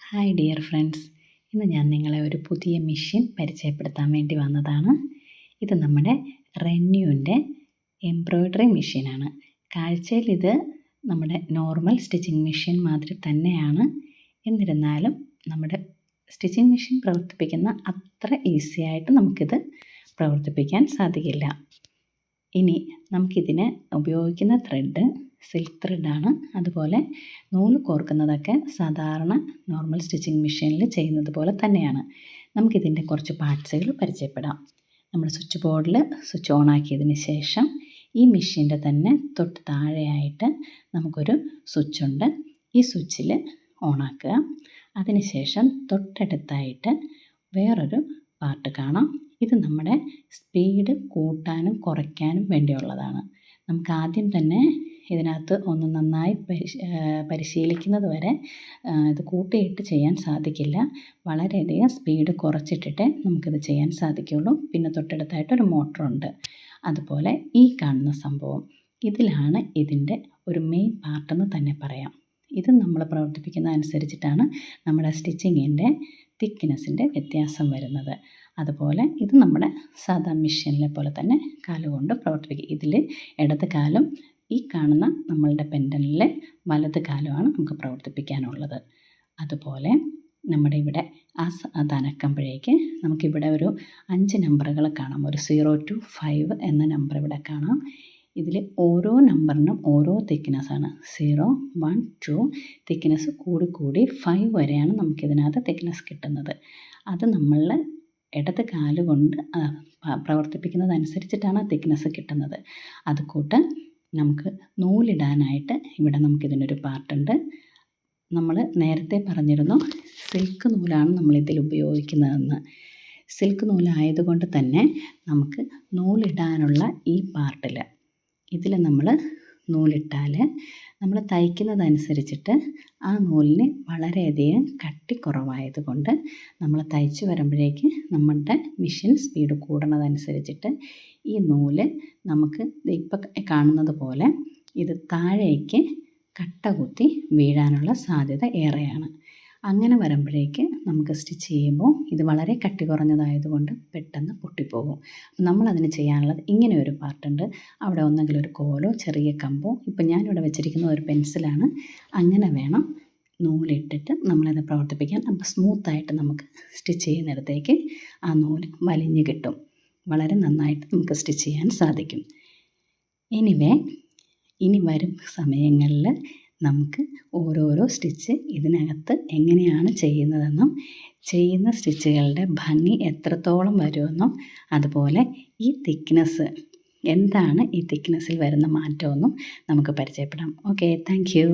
Hi dear friends, ഇന്ന് ഞാൻ നിങ്ങളെ ഒരു പുതിയ മെഷീൻ പരിചയപ്പെടുത്താൻ വേണ്ടി വന്നതാണ്. ഇത് നമ്മുടെ റെന്യൂവിൻ്റെ എംബ്രോയ്ഡറി മെഷീനാണ്. കാഴ്ചയിൽ ഇത് നമ്മുടെ നോർമൽ സ്റ്റിച്ചിങ് മെഷീൻ മാതിരി തന്നെയാണ്. എന്നിരുന്നാലും നമ്മുടെ സ്റ്റിച്ചിങ് മെഷീൻ പ്രവർത്തിപ്പിക്കുന്ന അത്ര ഈസി ആയിട്ട് നമുക്കിത് പ്രവർത്തിപ്പിക്കാൻ സാധിക്കില്ല. ഇനി നമുക്കിതിന് ഉപയോഗിക്കുന്ന ത്രെഡ് സിൽക്ക് ത്രെഡാണ്. അതുപോലെ നൂല് കോർക്കുന്നതൊക്കെ സാധാരണ നോർമൽ സ്റ്റിച്ചിങ് മെഷീനിൽ ചെയ്യുന്നത് പോലെ തന്നെയാണ്. നമുക്കിതിൻ്റെ കുറച്ച് പാർട്സുകൾ പരിചയപ്പെടാം. നമ്മുടെ സ്വിച്ച് ബോർഡിൽ സ്വിച്ച് ഓൺ ആക്കിയതിന് ശേഷം ഈ മെഷീൻ്റെ തന്നെ തൊട്ട് താഴെയായിട്ട് നമുക്കൊരു സ്വിച്ചുണ്ട്. ഈ സ്വിച്ചിൽ ഓണാക്കുക. അതിനുശേഷം തൊട്ടടുത്തായിട്ട് വേറൊരു പാർട്ട് കാണാം. ഇത് നമ്മുടെ സ്പീഡ് കൂട്ടാനും കുറയ്ക്കാനും വേണ്ടിയുള്ളതാണ്. നമുക്ക് ആദ്യം തന്നെ ഇതിനകത്ത് ഒന്ന് നന്നായി പരിശീലിക്കുന്നത് വരെ ഇത് കൂട്ടിയിട്ട് ചെയ്യാൻ സാധിക്കില്ല. വളരെയധികം സ്പീഡ് കുറച്ചിട്ടിട്ടേ നമുക്കിത് ചെയ്യാൻ സാധിക്കുകയുള്ളൂ. പിന്നെ തൊട്ടടുത്തായിട്ടൊരു മോട്ടറുണ്ട്. അതുപോലെ ഈ കാണുന്ന സംഭവം, ഇതിലാണ് ഇതിൻ്റെ ഒരു മെയിൻ പാർട്ടെന്ന് തന്നെ പറയാം. ഇത് നമ്മൾ പ്രവർത്തിപ്പിക്കുന്ന അനുസരിച്ചിട്ടാണ് നമ്മുടെ സ്റ്റിച്ചിങ്ങിൻ്റെ തിക്നെസ്സിൻ്റെ വ്യത്യാസം വരുന്നത്. അതുപോലെ ഇത് നമ്മുടെ സാധാ മെഷീനിലെ പോലെ തന്നെ കാലുകൊണ്ട് പ്രവർത്തിപ്പിക്കുക. ഇതിൽ ഇടത് കാലും ഈ കാണുന്ന നമ്മളുടെ പെൻഡലിലെ വലത് കാലുമാണ് നമുക്ക് പ്രവർത്തിപ്പിക്കാനുള്ളത്. അതുപോലെ നമ്മുടെ ഇവിടെ അത് അനക്കുമ്പോഴേക്ക് നമുക്കിവിടെ ഒരു 5 നമ്പറുകൾ കാണാം. ഒരു 0 to 5 എന്ന നമ്പർ ഇവിടെ കാണാം. ഇതിൽ ഓരോ നമ്പറിനും ഓരോ തിക്നെസ്സാണ്. 0, 1, 2 തിക്നെസ് കൂടി 5 വരെയാണ് നമുക്കിതിനകത്ത് തിക്നെസ് കിട്ടുന്നത്. അത് നമ്മൾ ഇടത് കാലുകൊണ്ട് പ്രവർത്തിപ്പിക്കുന്നതനുസരിച്ചിട്ടാണ് തിക്നെസ് കിട്ടുന്നത്. അതുകൂട്ട് നമുക്ക് നൂലിടാനായിട്ട് ഇവിടെ നമുക്കിതിനൊരു പാർട്ടുണ്ട്. നമ്മൾ നേരത്തെ പറഞ്ഞിരുന്നു സിൽക്ക് നൂലാണ് നമ്മളിതിൽ ഉപയോഗിക്കുന്നതെന്ന്. സിൽക്ക് നൂലായതുകൊണ്ട് തന്നെ നമുക്ക് നൂലിടാനുള്ള ഈ പാർട്ടിൽ ഇതിൽ നമ്മൾ നൂലിട്ടാൽ നമ്മൾ തയ്ക്കുന്നതനുസരിച്ചിട്ട് ആ നൂലിന് വളരെയധികം കട്ടി കുറവായതുകൊണ്ട് നമ്മൾ തയ്ച്ച് വരുമ്പോഴേക്ക് നമ്മളുടെ മെഷീൻ സ്പീഡ് കൂടുന്നതനുസരിച്ചിട്ട് ഈ നൂല് നമുക്ക് ഇപ്പം കാണുന്നത് പോലെ ഇത് താഴേക്ക് കട്ട കുത്തി വീഴാനുള്ള സാധ്യത ഏറെയാണ്. അങ്ങനെ വരുമ്പോഴേക്ക് നമുക്ക് സ്റ്റിച്ച് ചെയ്യുമ്പോൾ ഇത് വളരെ കട്ടി കുറഞ്ഞതായതുകൊണ്ട് പെട്ടെന്ന് പൊട്ടിപ്പോകും. നമ്മളതിന് ചെയ്യാനുള്ളത് ഇങ്ങനെ ഒരു പാർട്ടുണ്ട്. അവിടെ ഒന്നെങ്കിൽ ഒരു കോലോ ചെറിയ കമ്പോ, ഇപ്പം ഞാനിവിടെ വെച്ചിരിക്കുന്ന ഒരു പെൻസിലാണ്. അങ്ങനെ വേണം നൂലിട്ടിട്ട് നമ്മളത് പ്രവർത്തിപ്പിക്കാൻ. അപ്പോൾ സ്മൂത്തായിട്ട് നമുക്ക് സ്റ്റിച്ച് ചെയ്യുന്നിടത്തേക്ക് ആ നൂല് വലിഞ്ഞ് കിട്ടും. വളരെ നന്നായിട്ട് നമുക്ക് സ്റ്റിച്ച് ചെയ്യാൻ സാധിക്കും. ഇനി വരും സമയങ്ങളിൽ നമുക്ക് ഓരോരോ സ്റ്റിച്ച് ഇതിനകത്ത് എങ്ങനെയാണ് ചെയ്യുന്നതെന്നും ചെയ്യുന്ന സ്റ്റിച്ചുകളുടെ ഭംഗി എത്രത്തോളം വരുമെന്നും അതുപോലെ ഈ തിക്നെസ് എന്താണ് ഈ തിക്നെസ്സിൽ വരുന്ന മാറ്റമെന്നും നമുക്ക് പരിചയപ്പെടാം. Okay, thank you.